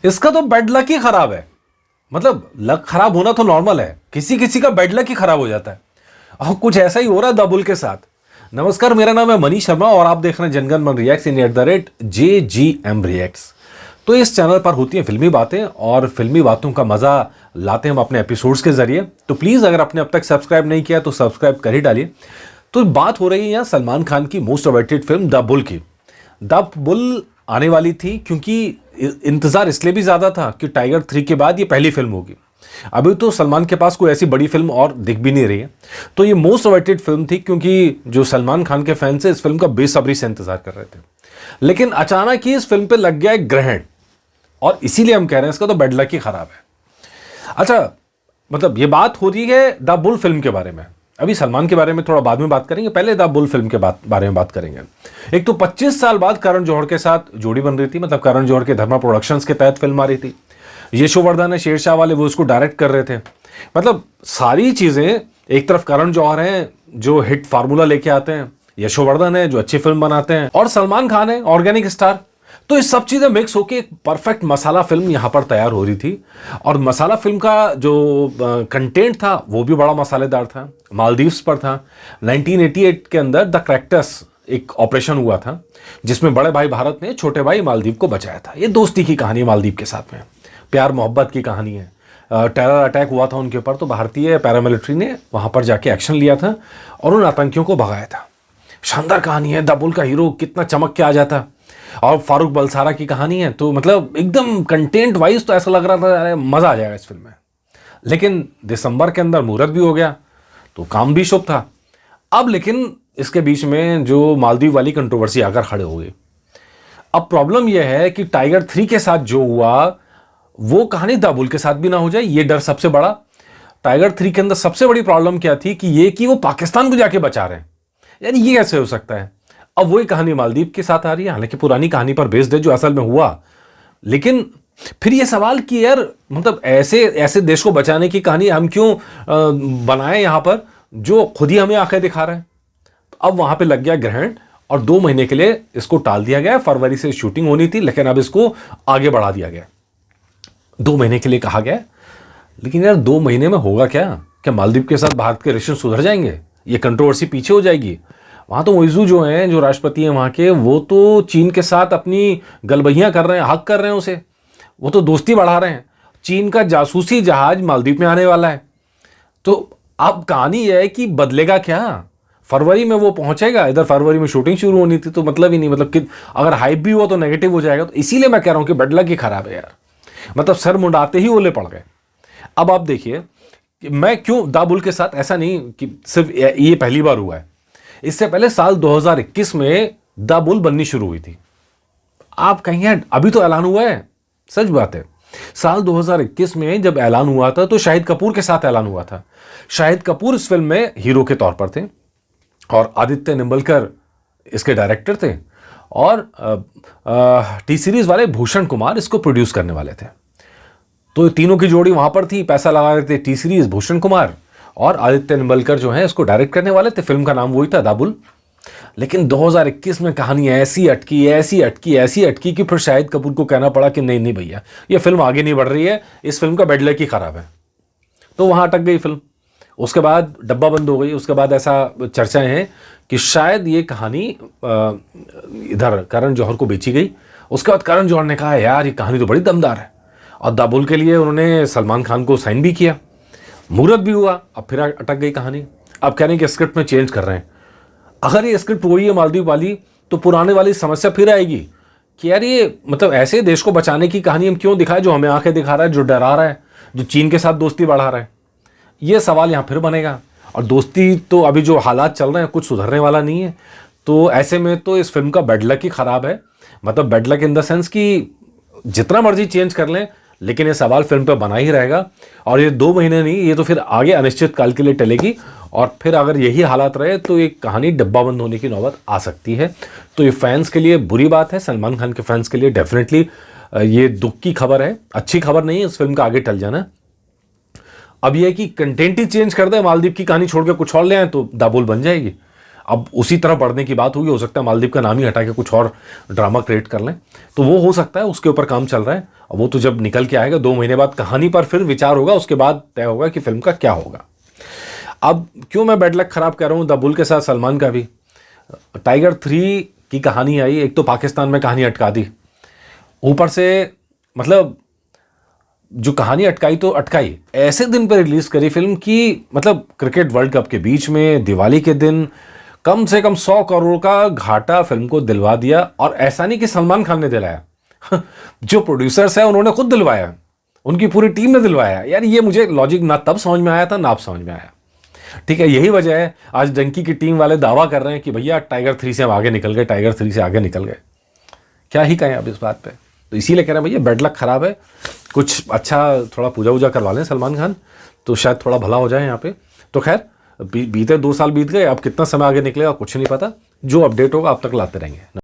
इसका तो bed luck ही खराब है। मतलब लक खराब होना तो नॉर्मल है, किसी किसी का बेड लक ही खराब हो जाता है, और कुछ ऐसा ही हो रहा है द बुल के साथ। नमस्कार, मेरा नाम है मनीष शर्मा और आप देख रहे हैं जनगण मन रिएक्ट्स इन @JGM रिएक्ट्स। तो इस चैनल पर होती हैं फिल्मी बातें और फिल्मी बातों का मजा लाते हैं हम अपने एपिसोड्स के जरिए। तो प्लीज अगर आपने अब तक सब्सक्राइब नहीं किया तो सब्सक्राइब कर ही डालिए। तो बात हो रही है यहाँ सलमान खान की most awaited film the bull की। द बुल आने वाली थी क्योंकि इंतजार इसलिए भी ज्यादा था कि टाइगर 3 के बाद ये पहली फिल्म होगी। अभी तो सलमान के पास कोई ऐसी बड़ी फिल्म और दिख भी नहीं रही है, तो ये मोस्ट अवेटेड फिल्म थी क्योंकि जो सलमान खान के फैंस हैं इस फिल्म का बेसब्री से इंतजार कर रहे थे। लेकिन अचानक ही इस फिल्म पे लग गया एक ग्रहण, और इसीलिए हम कह रहे हैं इसका तो बेड लक ही खराब है। अच्छा, मतलब ये बात हो रही है द बुल फिल्म के बारे में। अभी सलमान के बारे में थोड़ा बाद में बात करेंगे, पहले द बुल फिल्म के बारे में बात करेंगे। एक तो 25 साल बाद करण जौहर के साथ जोड़ी बन रही थी, मतलब करण जौहर के धर्मा प्रोडक्शंस के तहत फिल्म आ रही थी। यशोवर्धन ने शेरशाह वाले वो उसको डायरेक्ट कर रहे थे। मतलब सारी चीजें, एक तरफ करण जौहर हैं जो हिट फार्मूला लेके आते हैं, यशोवर्धन है जो अच्छी फिल्म बनाते हैं, और सलमान खान है ऑर्गेनिक स्टार। तो ये सब चीजें मिक्स होकर एक परफेक्ट मसाला फिल्म यहां पर तैयार हो रही थी। और मसाला फिल्म का जो कंटेंट था वो भी बड़ा मसालेदार था, मालदीव्स पर था। 1988 के अंदर द क्रैक्टस एक ऑपरेशन हुआ था जिसमें बड़े भाई भारत ने छोटे भाई मालदीव को बचाया था। ये दोस्ती की कहानी मालदीव के साथ में, प्यार मोहब्बत की कहानी है। टेरर अटैक हुआ था उनके ऊपर, तो भारतीय पैरामिलिट्री ने वहां पर जाके एक्शन लिया था और उन आतंकियों को भगाया था। शानदार कहानी है। द बुल का हीरो कितना चमक के आ जाता, और फारूक बलसारा की कहानी है। तो मतलब एकदम कंटेंट वाइज तो ऐसा लग रहा था अरे मजा आ जाएगा इस फिल्म में। लेकिन दिसंबर के अंदर मुहूर्त भी हो गया तो काम भी शुभ था। अब लेकिन इसके बीच में जो मालदीव वाली कंट्रोवर्सी आकर खड़े हो गई। अब प्रॉब्लम यह है कि टाइगर 3 के साथ जो हुआ वो कहानी द बुल के साथ भी ना हो जाए, ये डर सबसे बड़ा। टाइगर 3 के अंदर सबसे बड़ी प्रॉब्लम क्या थी कि वो पाकिस्तान को जाके बचा रहे हैं। यानी ये कैसे हो सकता है। अब वही कहानी मालदीव के साथ आ रही है, हालांकि पुरानी कहानी पर बेस्ड है जो असल में हुआ। लेकिन फिर ये सवाल कि यार मतलब ऐसे देश को बचाने की कहानी हम क्यों बनाए यहां पर जो खुद ही हमें आंखें दिखा रहे हैं। अब वहां पे लग गया ग्रहण और 2 महीने के लिए इसको टाल दिया गया। फरवरी से शूटिंग होनी थी लेकिन अब इसको आगे बढ़ा दिया गया, 2 महीने के लिए कहा गया। लेकिन यार 2 महीने में होगा क्या मालदीव के साथ भारत के रिलेशन सुधर जाएंगे, ये कंट्रोवर्सी पीछे हो जाएगी। वहां तो मोइजू जो हैं, जो राष्ट्रपति हैं वहां के, वो तो चीन के साथ अपनी गलबहियां कर रहे हैं, हक कर रहे हैं उसे, वो तो दोस्ती बढ़ा रहे हैं। चीन का जासूसी जहाज मालदीव में आने वाला है। तो अब कहानी यह है कि बदलेगा क्या। फरवरी में वो पहुंचेगा, इधर फरवरी में शूटिंग शुरू होनी थी, तो मतलब ही नहीं, मतलब कि अगर हाइप भी हुआ तो नेगेटिव हो जाएगा। तो इसीलिए मैं कह रहा हूं कि बेड लक ही खराब है यार। मतलब सर मुंडाते ही ओले पड़ गए। अब आप देखिए कि मैं क्यों द बुल के साथ, ऐसा नहीं कि सिर्फ ये पहली बार हुआ है। इससे पहले साल 2021 में द बुल बननी शुरू हुई थी। आप कहेंगे अभी तो ऐलान हुआ है, सच बात है। साल 2021 में जब ऐलान हुआ था तो शाहिद कपूर के साथ ऐलान हुआ था। शाहिद कपूर इस फिल्म में हीरो के तौर पर थे और आदित्य निंबलकर इसके डायरेक्टर थे, और टी सीरीज वाले भूषण कुमार इसको प्रोड्यूस करने वाले थे। तो तीनों की जोड़ी वहां पर थी, पैसा लगा रहे थे टी सीरीज भूषण कुमार, और आदित्य निंबलकर जो है इसको डायरेक्ट करने वाले थे। फिल्म का नाम वही था द बुल। लेकिन 2021 में कहानी ऐसी अटकी कि फिर शाहिद कपूर को कहना पड़ा कि नहीं भैया, ये फिल्म आगे नहीं बढ़ रही है, इस फिल्म का बेड लक ही खराब है। तो वहां अटक गई फिल्म। उसके बाद डब्बा बंद हो गई। उसके बाद ऐसा चर्चाएं हैं कि शायद ये कहानी इधर करण जौहर को बेची गई। उसके बाद करण जौहर ने कहा यार ये कहानी तो बड़ी दमदार है, और द बुल के लिए उन्होंने सलमान खान को साइन भी किया, मुहूर्त भी हुआ। अब फिर अटक गई कहानी। अब कह रहे हैं कि स्क्रिप्ट में चेंज कर रहे हैं। अगर ये स्क्रिप्ट वही है मालदीव वाली, तो पुराने वाली समस्या फिर आएगी कि यार ये मतलब ऐसे देश को बचाने की कहानी हम क्यों दिखाएं जो हमें आंखें दिखा रहा है, जो डरा रहा है, जो चीन के साथ दोस्ती बढ़ा रहा है। ये सवाल यहाँ फिर बनेगा। और दोस्ती तो अभी जो हालात चल रहे हैं कुछ सुधरने वाला नहीं है। तो ऐसे में तो इस फिल्म का बेड लक ही खराब है। मतलब bed luck in the sense कि जितना मर्जी चेंज कर लें लेकिन ये सवाल फिल्म पर बना ही रहेगा। और ये 2 महीने नहीं, ये तो फिर आगे अनिश्चित काल के लिए टलेगी। और फिर अगर यही हालात रहे तो ये कहानी डब्बा बंद होने की नौबत आ सकती है। तो ये फैंस के लिए बुरी बात है, सलमान खान के फैंस के लिए डेफिनेटली ये दुख की खबर है, अच्छी खबर नहीं है इस फिल्म का आगे टल जाना। अब यह है कि कंटेंट ही चेंज कर दे, मालदीव की कहानी छोड़ के कुछ और ले आए तो द बुल बन जाएगी। अब उसी तरह बढ़ने की बात होगी, हो सकता है मालदीव का नाम ही हटा के कुछ और ड्रामा क्रिएट कर लें, तो वो हो सकता है, उसके ऊपर काम चल रहा है। और वो तो जब निकल के आएगा 2 महीने बाद, कहानी पर फिर विचार होगा, उसके बाद तय होगा कि फिल्म का क्या होगा। अब क्यों मैं बैड लक खराब कर रहा हूँ द बुल के साथ सलमान का भी? टाइगर 3 की कहानी आई, एक तो पाकिस्तान में कहानी अटका दी, ऊपर से मतलब जो कहानी अटकाई तो अटकाई, ऐसे दिन पर रिलीज करी फिल्म की, मतलब क्रिकेट वर्ल्ड कप के बीच में दिवाली के दिन कम से कम 100 करोड़ का घाटा फिल्म को दिलवा दिया। और ऐसा नहीं कि सलमान खान ने दिलाया जो प्रोड्यूसर्स है उन्होंने खुद दिलवाया, उनकी पूरी टीम ने दिलवाया। यार ये मुझे लॉजिक ना तब समझ में आया था ना अब समझ में आया। ठीक है, यही वजह है आज डंकी की टीम वाले दावा कर रहे हैं कि भैया टाइगर 3 से हम आगे निकल गए, टाइगर 3 से आगे निकल गए। क्या ही कहें अब इस बात पे। तो इसीलिए कह रहे हैं भैया बैड लक खराब है, कुछ अच्छा थोड़ा पूजा वूजा करवा लें सलमान खान, तो शायद थोड़ा भला हो जाए यहाँ पे। तो खैर बीते 2 साल बीत गए, अब कितना समय आगे निकलेगा कुछ नहीं पता, जो अपडेट होगा अब तक लाते रहेंगे।